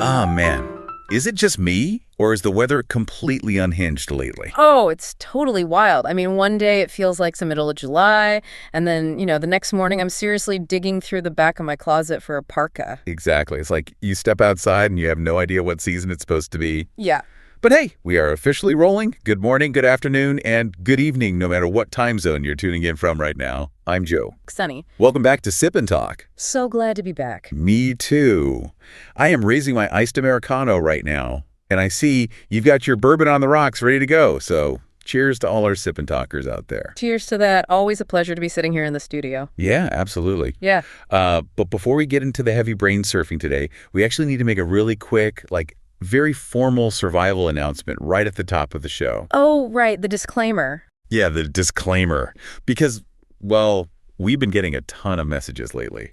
Ah, man. Is it just me, or is the weather completely unhinged lately? Oh, it's totally wild. I mean, one day it feels like the middle of July, and then, the next morning I'm seriously digging through the back of my closet for a parka. Exactly. It's like you step outside and you have no idea what season it's supposed to be. Yeah. But hey, we are officially rolling. Good morning, good afternoon, and good evening, no matter what time zone you're tuning in from right now. I'm Joe. Sunny. Welcome back to Sip&Talk. So glad to be back. Me too. I am raising my iced Americano right now, and I see you've got your bourbon on the rocks ready to go. So cheers to all our Sip&Talkers out there. Cheers to that. Always a pleasure to be sitting here in the studio. Yeah, absolutely. Yeah. But before we get into the heavy brain surfing today, we actually need to make a really quick, very formal survival announcement right at the top of the show. Oh, right. The disclaimer. Yeah, the disclaimer. Because, well, we've been getting a ton of messages lately.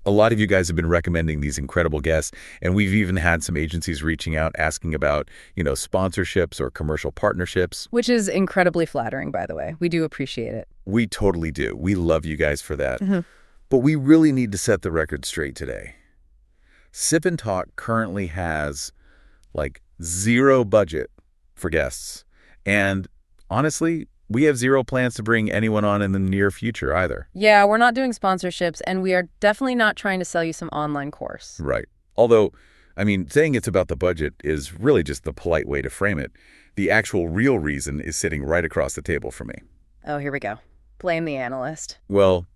A lot of you guys have been recommending these incredible guests, and we've even had some agencies reaching out asking about, sponsorships or commercial partnerships. Which is incredibly flattering, by the way. We do appreciate it. We totally do. We love you guys for that. Mm-hmm. But we really need to set the record straight today. Sip&Talk currently has zero budget for guests. And honestly, we have zero plans to bring anyone on in the near future either. Yeah, we're not doing sponsorships, and we are definitely not trying to sell you some online course. Right. Although, saying it's about the budget is really just the polite way to frame it. The actual real reason is sitting right across the table from me. Oh, here we go. Blame the analyst. Well,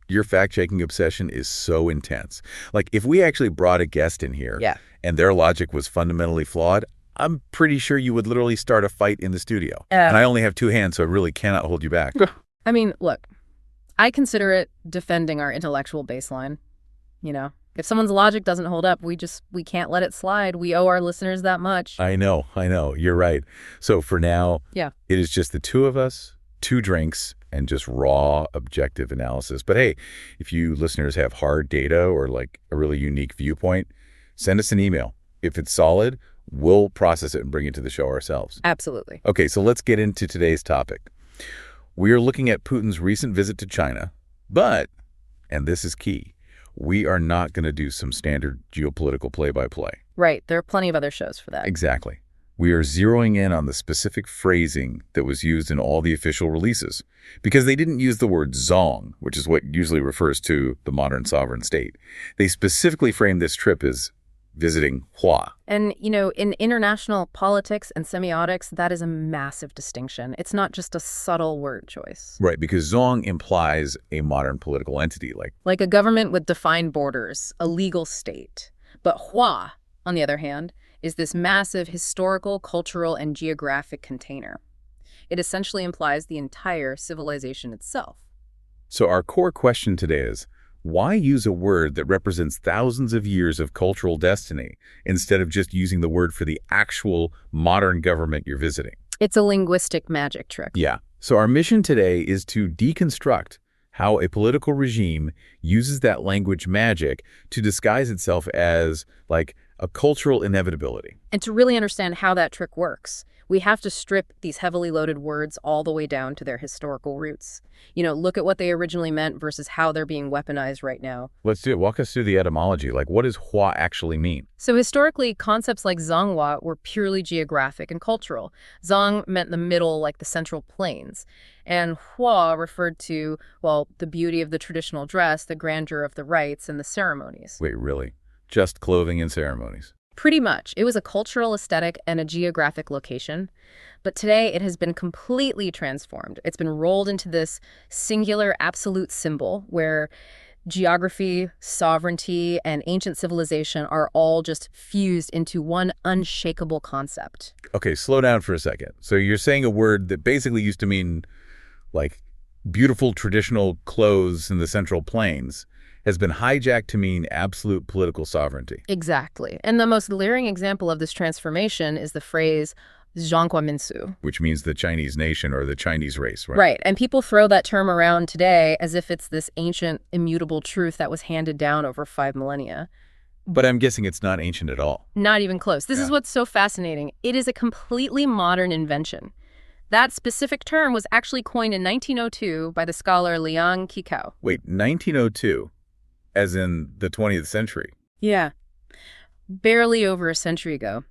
your fact-checking obsession is so intense. If we actually brought a guest in here and their logic was fundamentally flawed, I'm pretty sure you would literally start a fight in the studio. And I only have two hands, so I really cannot hold you back. Look, I consider it defending our intellectual baseline. If someone's logic doesn't hold up, we can't let it slide. We owe our listeners that much. I know. You're right. So for now, it is just the two of us, 2 drinks, and just raw, objective analysis. But hey, if you listeners have hard data or a really unique viewpoint, send us an email. If it's solid, we'll process it and bring it to the show ourselves. Absolutely. Okay, so let's get into today's topic. We are looking at Putin's recent visit to China, but, and this is key, we are not going to do some standard geopolitical play-by-play. Right. There are plenty of other shows for that. Exactly. We are zeroing in on the specific phrasing that was used in all the official releases, because they didn't use the word zong, which is what usually refers to the modern sovereign state. They specifically framed this trip as visiting Hua. And, in international politics and semiotics, that is a massive distinction. It's not just a subtle word choice. Right, because zong implies a modern political entity, like a government with defined borders, a legal state. But Hua, on the other hand, is this massive historical, cultural, and geographic container. It essentially implies the entire civilization itself. So our core question today is, why use a word that represents thousands of years of cultural destiny instead of just using the word for the actual modern government you're visiting? It's a linguistic magic trick. Yeah. So our mission today is to deconstruct how a political regime uses that language magic to disguise itself as a cultural inevitability. And to really understand how that trick works, we have to strip these heavily loaded words all the way down to their historical roots. Look at what they originally meant versus how they're being weaponized right now. Let's do it. Walk us through the etymology. What does Hua actually mean? So historically, concepts like Zonghua were purely geographic and cultural. Zong meant the middle, the central plains. And Hua referred to, the beauty of the traditional dress, the grandeur of the rites, and the ceremonies. Wait, really? Just clothing and ceremonies? Pretty much. It was a cultural aesthetic and a geographic location. But today it has been completely transformed. It's been rolled into this singular absolute symbol where geography, sovereignty, and ancient civilization are all just fused into one unshakable concept. Okay, slow down for a second. So you're saying a word that basically used to mean beautiful traditional clothes in the Central Plains has been hijacked to mean absolute political sovereignty. Exactly. And the most glaring example of this transformation is the phrase Zhangguo Minsu, which means the Chinese nation or the Chinese race, right? Right. And people throw that term around today as if it's this ancient, immutable truth that was handed down over 5 millennia. But I'm guessing it's not ancient at all. Not even close. This is what's so fascinating. It is a completely modern invention. That specific term was actually coined in 1902 by the scholar Liang Qikao. Wait, 1902? As in the 20th century? Yeah. barely over a century ago.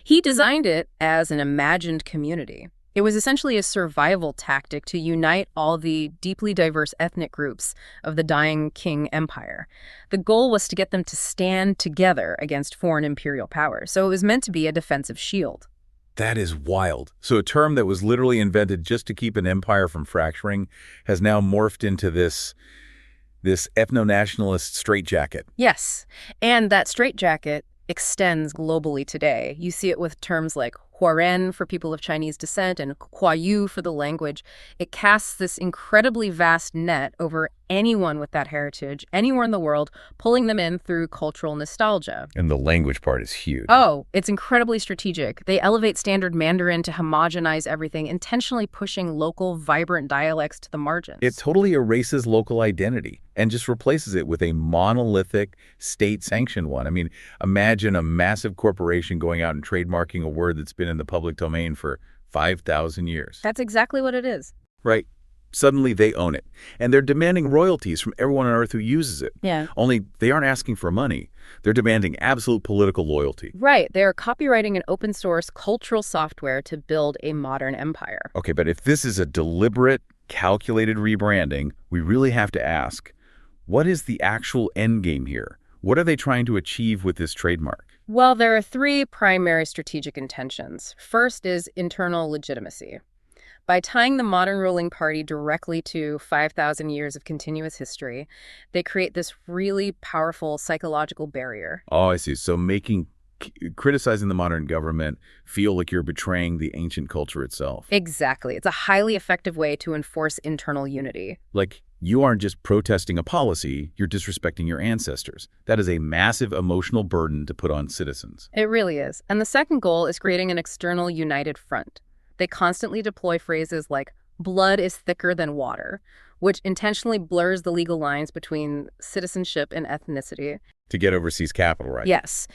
He designed it as an imagined community. It was essentially a survival tactic to unite all the deeply diverse ethnic groups of the dying Qing Empire. The goal was to get them to stand together against foreign imperial powers, so it was meant to be a defensive shield. That is wild. So a term that was literally invented just to keep an empire from fracturing has now morphed into this ethno-nationalist straitjacket. Yes, and that straitjacket extends globally today. You see it with terms like Huaren for people of Chinese descent and Huayu for the language. It casts this incredibly vast net over anyone with that heritage, anywhere in the world, pulling them in through cultural nostalgia. And the language part is huge. Oh, it's incredibly strategic. They elevate standard Mandarin to homogenize everything, intentionally pushing local, vibrant dialects to the margins. It totally erases local identity and just replaces it with a monolithic, state-sanctioned one. I mean, imagine a massive corporation going out and trademarking a word that's been in the public domain for 5,000 years. That's exactly what it is. Right. Suddenly they own it. And they're demanding royalties from everyone on Earth who uses it. Yeah. Only they aren't asking for money. They're demanding absolute political loyalty. Right. They're copywriting an open source cultural software to build a modern empire. Okay, but if this is a deliberate, calculated rebranding, we really have to ask, what is the actual end game here? What are they trying to achieve with this trademark? Well, there are three primary strategic intentions. First is internal legitimacy. By tying the modern ruling party directly to 5,000 years of continuous history, they create this really powerful psychological barrier. Oh, I see. So criticizing the modern government feel like you're betraying the ancient culture itself. Exactly. It's a highly effective way to enforce internal unity. Like, you aren't just protesting a policy, you're disrespecting your ancestors. That is a massive emotional burden to put on citizens. It really is. And the second goal is creating an external united front. They constantly deploy phrases like, blood is thicker than water, which intentionally blurs the legal lines between citizenship and ethnicity. To get overseas capital, right? Yes.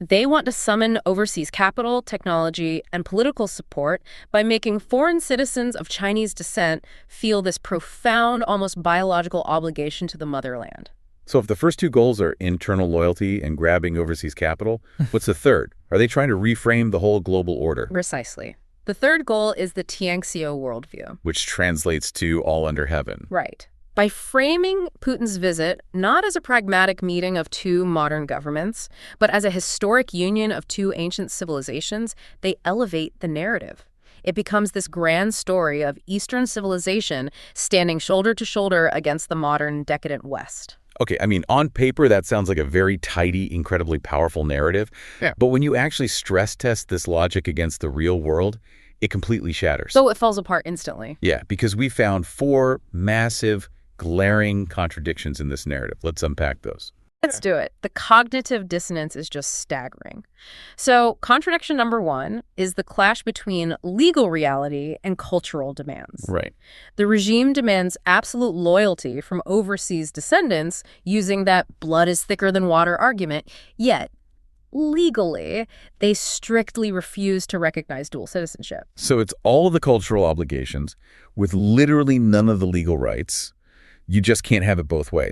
They want to summon overseas capital, technology, and political support by making foreign citizens of Chinese descent feel this profound, almost biological obligation to the motherland. So if the first two goals are internal loyalty and grabbing overseas capital, what's the third? Are they trying to reframe the whole global order? Precisely. The third goal is the Tianxio worldview, which translates to all under heaven. Right. By framing Putin's visit not as a pragmatic meeting of two modern governments, but as a historic union of two ancient civilizations, they elevate the narrative. It becomes this grand story of Eastern civilization standing shoulder to shoulder against the modern decadent West. Okay, I mean, on paper, that sounds like a very tidy, incredibly powerful narrative. Yeah. But when you actually stress test this logic against the real world, it completely shatters. So it falls apart instantly. Yeah, because we found four massive, glaring contradictions in this narrative. Let's unpack those. Let's do it. The cognitive dissonance is just staggering. So contradiction number one is the clash between legal reality and cultural demands. Right. The regime demands absolute loyalty from overseas descendants using that blood is thicker than water argument, yet legally, they strictly refuse to recognize dual citizenship. So it's all of the cultural obligations with literally none of the legal rights. You just can't have it both ways.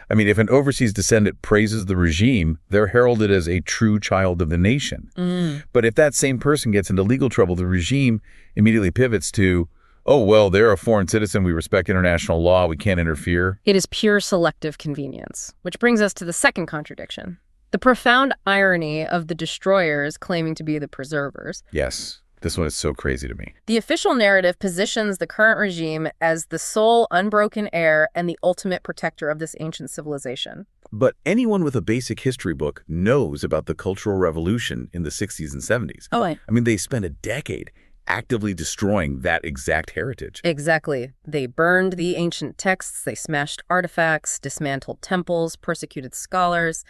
I mean, if an overseas descendant praises the regime, they're heralded as a true child of the nation. But if that same person gets into legal trouble, the regime immediately pivots to, oh, well, they're a foreign citizen. We respect international law. We can't interfere. It is pure selective convenience, which brings us to the second contradiction. The profound irony of the destroyers claiming to be the preservers. Yes. This one is so crazy to me. The official narrative positions the current regime as the sole unbroken heir and the ultimate protector of this ancient civilization. But anyone with a basic history book knows about the Cultural Revolution in the 60s and 70s. I mean, they spent a decade actively destroying that exact heritage. Exactly. They burned the ancient texts, they smashed artifacts, dismantled temples, persecuted scholars.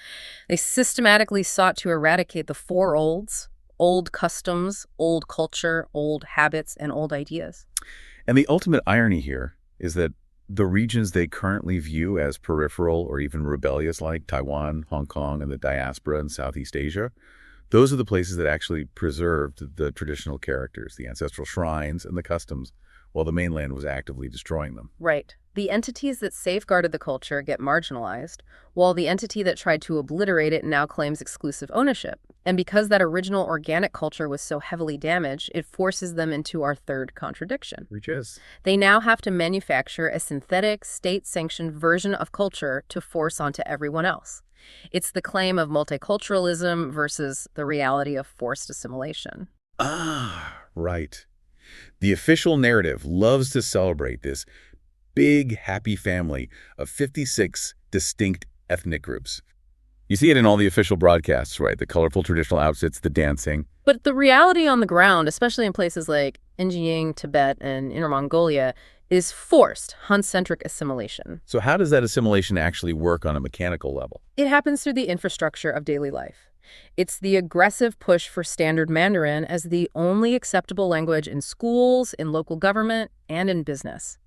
They systematically sought to eradicate the four olds: old customs, old culture, old habits, and old ideas. And the ultimate irony here is that the regions they currently view as peripheral or even rebellious, like Taiwan, Hong Kong, and the diaspora in Southeast Asia, those are the places that actually preserved the traditional characters, the ancestral shrines, and the customs while the mainland was actively destroying them. Right. The entities that safeguarded the culture get marginalized, while the entity that tried to obliterate it now claims exclusive ownership. And because that original organic culture was so heavily damaged, it forces them into our third contradiction. Which is? They now have to manufacture a synthetic, state-sanctioned version of culture to force onto everyone else. It's the claim of multiculturalism versus the reality of forced assimilation. Ah, right. The official narrative loves to celebrate this big, happy family of 56 distinct ethnic groups. You see it in all the official broadcasts, right? The colorful traditional outfits, the dancing. But the reality on the ground, especially in places like Xinjiang, Tibet, and Inner Mongolia, is forced, Hun-centric assimilation. So how does that assimilation actually work on a mechanical level? It happens through the infrastructure of daily life. It's the aggressive push for standard Mandarin as the only acceptable language in schools, in local government, and in business.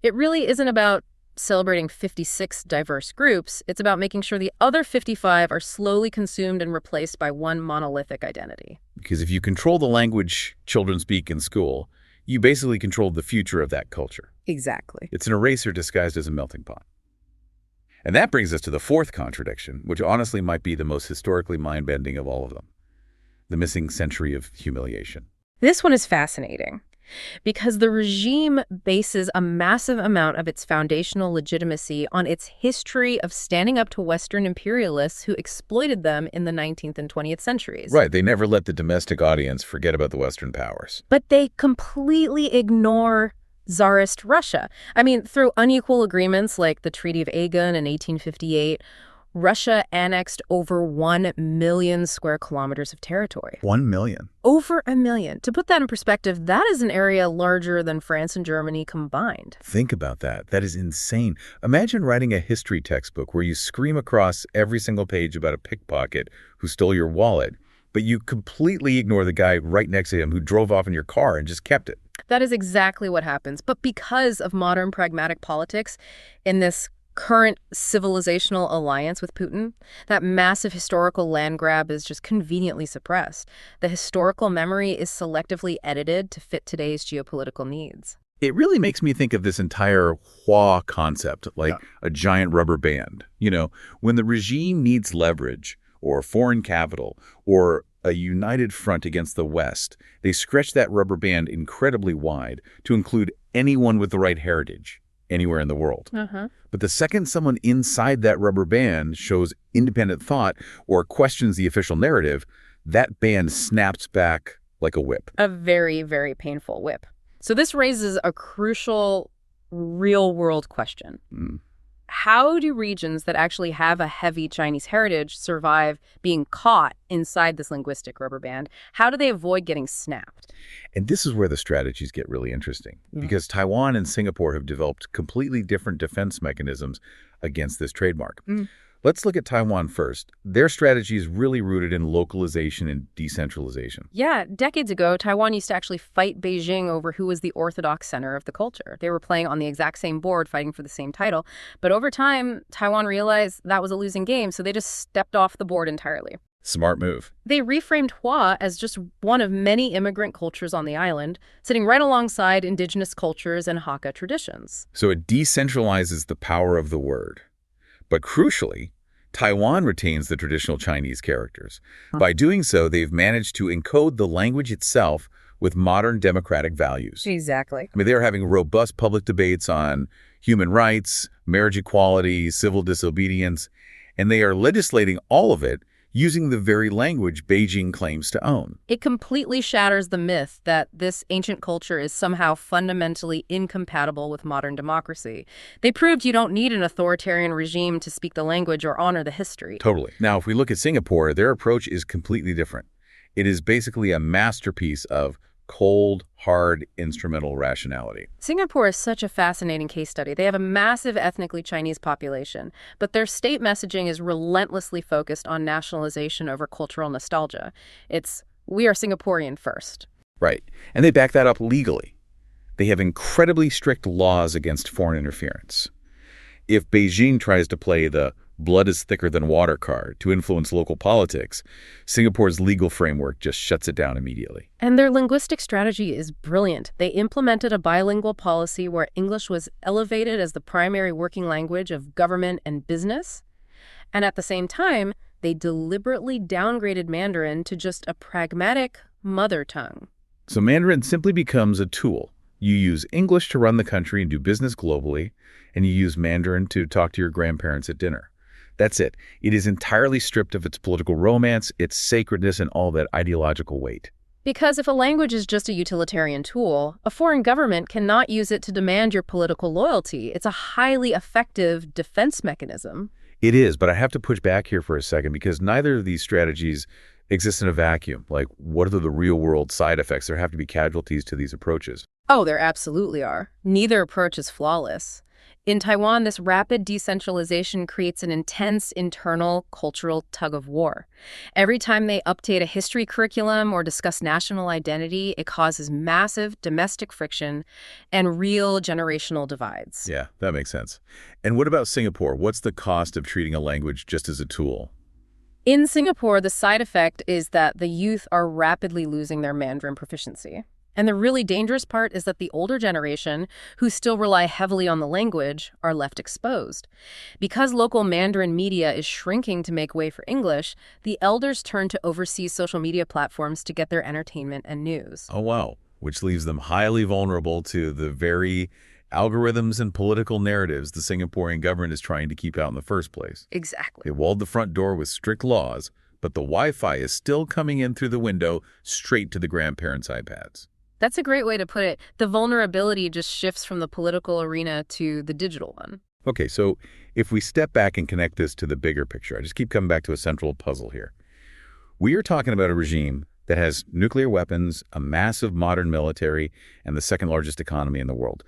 It really isn't about celebrating 56 diverse groups. It's about making sure the other 55 are slowly consumed and replaced by one monolithic identity. Because if you control the language children speak in school, you basically control the future of that culture. Exactly. It's an eraser disguised as a melting pot. And that brings us to the fourth contradiction, which honestly might be the most historically mind-bending of all of them. The missing century of humiliation. This one is fascinating because the regime bases a massive amount of its foundational legitimacy on its history of standing up to Western imperialists who exploited them in the 19th and 20th centuries. Right. They never let the domestic audience forget about the Western powers. But they completely ignore Tsarist Russia. I mean, through unequal agreements like the Treaty of Agon in 1858, Russia annexed over 1 million square kilometers of territory. 1 million? Over 1 million. To put that in perspective, that is an area larger than France and Germany combined. Think about that. That is insane. Imagine writing a history textbook where you scream across every single page about a pickpocket who stole your wallet, but you completely ignore the guy right next to him who drove off in your car and just kept it. That is exactly what happens. But because of modern pragmatic politics in this current civilizational alliance with Putin, that massive historical land grab is just conveniently suppressed. The historical memory is selectively edited to fit today's geopolitical needs. It really makes me think of this entire Hua concept, like a giant rubber band. You know, when the regime needs leverage or foreign capital or a united front against the West, they stretch that rubber band incredibly wide to include anyone with the right heritage anywhere in the world. But the second someone inside that rubber band shows independent thought or questions the official narrative, that band snaps back like a whip. A very, very painful whip. So this raises a crucial real-world question. How do regions that actually have a heavy Chinese heritage survive being caught inside this linguistic rubber band? How do they avoid getting snapped? And this is where the strategies get really interesting, because Taiwan and Singapore have developed completely different defense mechanisms against this trademark. Let's look at Taiwan first. Their strategy is really rooted in localization and decentralization. Yeah, decades ago, Taiwan used to actually fight Beijing over who was the orthodox center of the culture. They were playing on the exact same board, fighting for the same title. But over time, Taiwan realized that was a losing game, so they just stepped off the board entirely. Smart move. They reframed Hua as just one of many immigrant cultures on the island, sitting right alongside indigenous cultures and Hakka traditions. So it decentralizes the power of the word. But crucially, Taiwan retains the traditional Chinese characters. By doing so, they've managed to encode the language itself with modern democratic values. Exactly. I mean, they're having robust public debates on human rights, marriage equality, civil disobedience, and they are legislating all of it using the very language Beijing claims to own. It completely shatters the myth that this ancient culture is somehow fundamentally incompatible with modern democracy. They proved you don't need an authoritarian regime to speak the language or honor the history. Totally. Now, if we look at Singapore, their approach is completely different. It is basically a masterpiece of cold, hard, instrumental rationality. Singapore is such a fascinating case study. They have a massive ethnically Chinese population, but their state messaging is relentlessly focused on nationalization over cultural nostalgia. It's, we are Singaporean first. Right. And they back that up legally. They have incredibly strict laws against foreign interference. If Beijing tries to play the blood is thicker than water card to influence local politics, Singapore's legal framework just shuts it down immediately. And their linguistic strategy is brilliant. They implemented a bilingual policy where English was elevated as the primary working language of government and business. And at the same time, they deliberately downgraded Mandarin to just a pragmatic mother tongue. So Mandarin simply becomes a tool. You use English to run the country and do business globally, and you use Mandarin to talk to your grandparents at dinner. That's it. It is entirely stripped of its political romance, its sacredness, and all that ideological weight. Because if a language is just a utilitarian tool, a foreign government cannot use it to demand your political loyalty. It's a highly effective defense mechanism. It is, but I have to push back here for a second because neither of these strategies exist in a vacuum. Like, what are the real-world side effects? There have to be casualties to these approaches. Oh, there absolutely are. Neither approach is flawless. In Taiwan, this rapid decentralization creates an intense internal cultural tug-of-war. Every time they update a history curriculum or discuss national identity, it causes massive domestic friction and real generational divides. Yeah, that makes sense. And what about Singapore? What's the cost of treating a language just as a tool? In Singapore, the side effect is that the youth are rapidly losing their Mandarin proficiency. And the really dangerous part is that the older generation, who still rely heavily on the language, are left exposed. Because local Mandarin media is shrinking to make way for English, the elders turn to overseas social media platforms to get their entertainment and news. Oh, wow. Which leaves them highly vulnerable to the very algorithms and political narratives the Singaporean government is trying to keep out in the first place. Exactly. They walled the front door with strict laws, but the Wi-Fi is still coming in through the window straight to the grandparents' iPads. That's a great way to put it. The vulnerability just shifts from the political arena to the digital one. Okay, so if we step back and connect this to the bigger picture, I just keep coming back to a central puzzle here. We are talking about a regime that has nuclear weapons, a massive modern military, and the second largest economy in the world.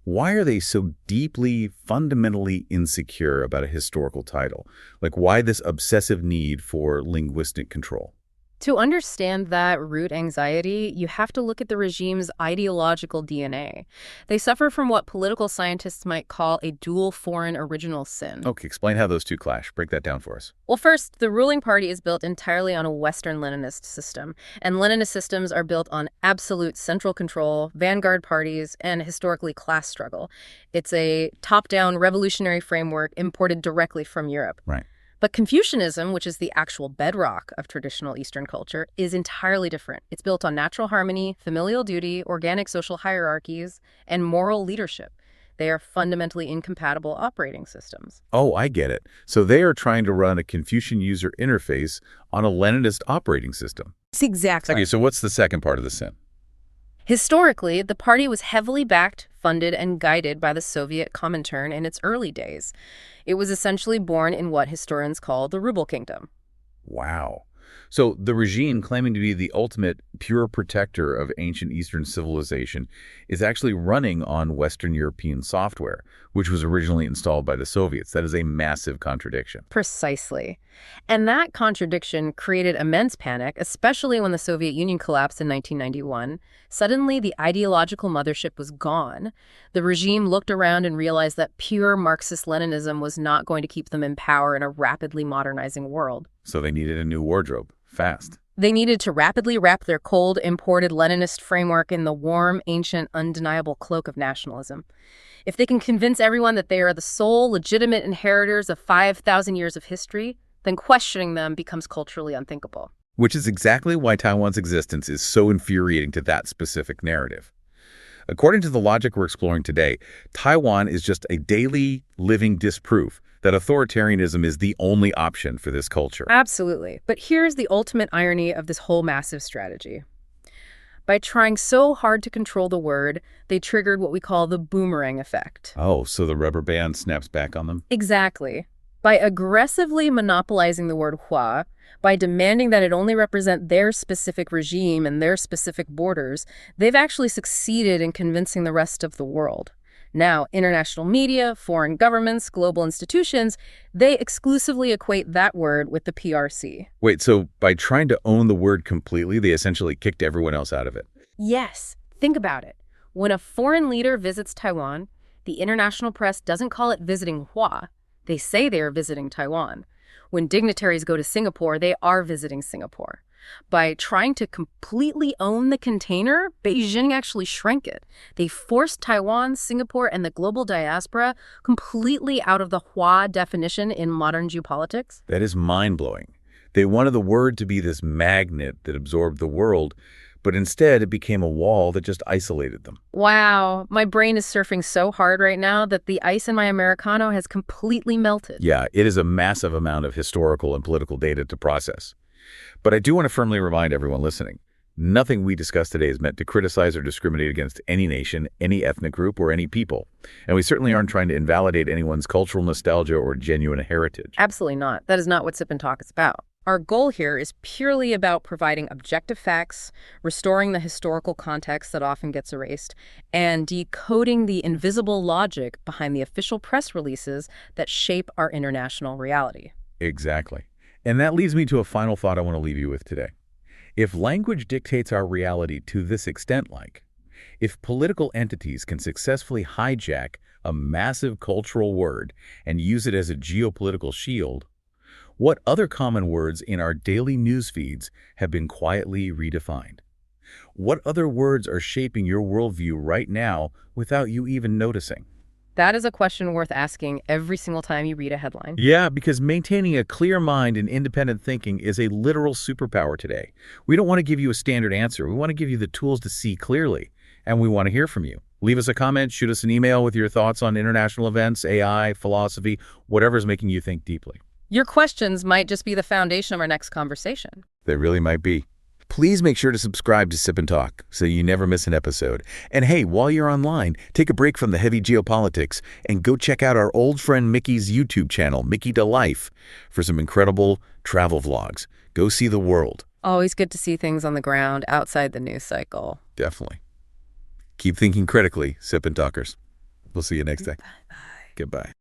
Why are they so deeply, fundamentally insecure about a historical title? Like, why this obsessive need for linguistic control? To understand that root anxiety, you have to look at the regime's ideological DNA. They suffer from what political scientists might call a dual foreign original sin. Okay, explain how those two clash. Break that down for us. Well, first, the ruling party is built entirely on a Western Leninist system, and Leninist systems are built on absolute central control, vanguard parties, and historically class struggle. It's a top-down revolutionary framework imported directly from Europe. Right. But Confucianism, which is the actual bedrock of traditional Eastern culture, is entirely different. It's built on natural harmony, familial duty, organic social hierarchies, and moral leadership. They are fundamentally incompatible operating systems. Oh, I get it. So they are trying to run a Confucian user interface on a Leninist operating system. Exactly. Okay, so what's the second part of the sin? Historically, the party was heavily backed, funded, and guided by the Soviet Comintern in its early days. It was essentially born in what historians call the Ruble Kingdom. Wow. So the regime claiming to be the ultimate pure protector of ancient Eastern civilization is actually running on Western European software, which was originally installed by the Soviets. That is a massive contradiction. Precisely. And that contradiction created immense panic, especially when the Soviet Union collapsed in 1991. Suddenly, the ideological mothership was gone. The regime looked around and realized that pure Marxist-Leninism was not going to keep them in power in a rapidly modernizing world. So they needed a new wardrobe, fast. They needed to rapidly wrap their cold, imported Leninist framework in the warm, ancient, undeniable cloak of nationalism. If they can convince everyone that they are the sole legitimate inheritors of 5,000 years of history, then questioning them becomes culturally unthinkable. Which is exactly why Taiwan's existence is so infuriating to that specific narrative. According to the logic we're exploring today, Taiwan is just a daily living disproof that authoritarianism is the only option for this culture. Absolutely. But here's the ultimate irony of this whole massive strategy. By trying so hard to control the word, they triggered what we call the boomerang effect. Oh, so the rubber band snaps back on them? Exactly. By aggressively monopolizing the word hua, by demanding that it only represent their specific regime and their specific borders, they've actually succeeded in convincing the rest of the world. Now, international media, foreign governments, global institutions, they exclusively equate that word with the PRC. Wait, so by trying to own the word completely, they essentially kicked everyone else out of it? Yes. Think about it. When a foreign leader visits Taiwan, the international press doesn't call it visiting Hua. They say they are visiting Taiwan. When dignitaries go to Singapore, they are visiting Singapore. By trying to completely own the container, Beijing actually shrank it. They forced Taiwan, Singapore, and the global diaspora completely out of the Hua definition in modern geopolitics. That is mind-blowing. They wanted the word to be this magnet that absorbed the world, but instead it became a wall that just isolated them. Wow, my brain is surfing so hard right now that the ice in my Americano has completely melted. Yeah, it is a massive amount of historical and political data to process. But I do want to firmly remind everyone listening, nothing we discuss today is meant to criticize or discriminate against any nation, any ethnic group, or any people. And we certainly aren't trying to invalidate anyone's cultural nostalgia or genuine heritage. Absolutely not. That is not what Sip&Talk is about. Our goal here is purely about providing objective facts, restoring the historical context that often gets erased, and decoding the invisible logic behind the official press releases that shape our international reality. Exactly. And that leads me to a final thought I want to leave you with today. If language dictates our reality to this extent, if political entities can successfully hijack a massive cultural word and use it as a geopolitical shield, what other common words in our daily news feeds have been quietly redefined? What other words are shaping your worldview right now without you even noticing? That is a question worth asking every single time you read a headline. Yeah, because maintaining a clear mind and independent thinking is a literal superpower today. We don't want to give you a standard answer. We want to give you the tools to see clearly, and we want to hear from you. Leave us a comment, shoot us an email with your thoughts on international events, AI, philosophy, whatever's making you think deeply. Your questions might just be the foundation of our next conversation. They really might be. Please make sure to subscribe to Sip&Talk so you never miss an episode. And hey, while you're online, take a break from the heavy geopolitics and go check out our old friend Mickey's YouTube channel, Mickey to Life, for some incredible travel vlogs. Go see the world. Always good to see things on the ground outside the news cycle. Definitely. Keep thinking critically, Sip&Talkers. We'll see you next time. Bye-bye. Goodbye.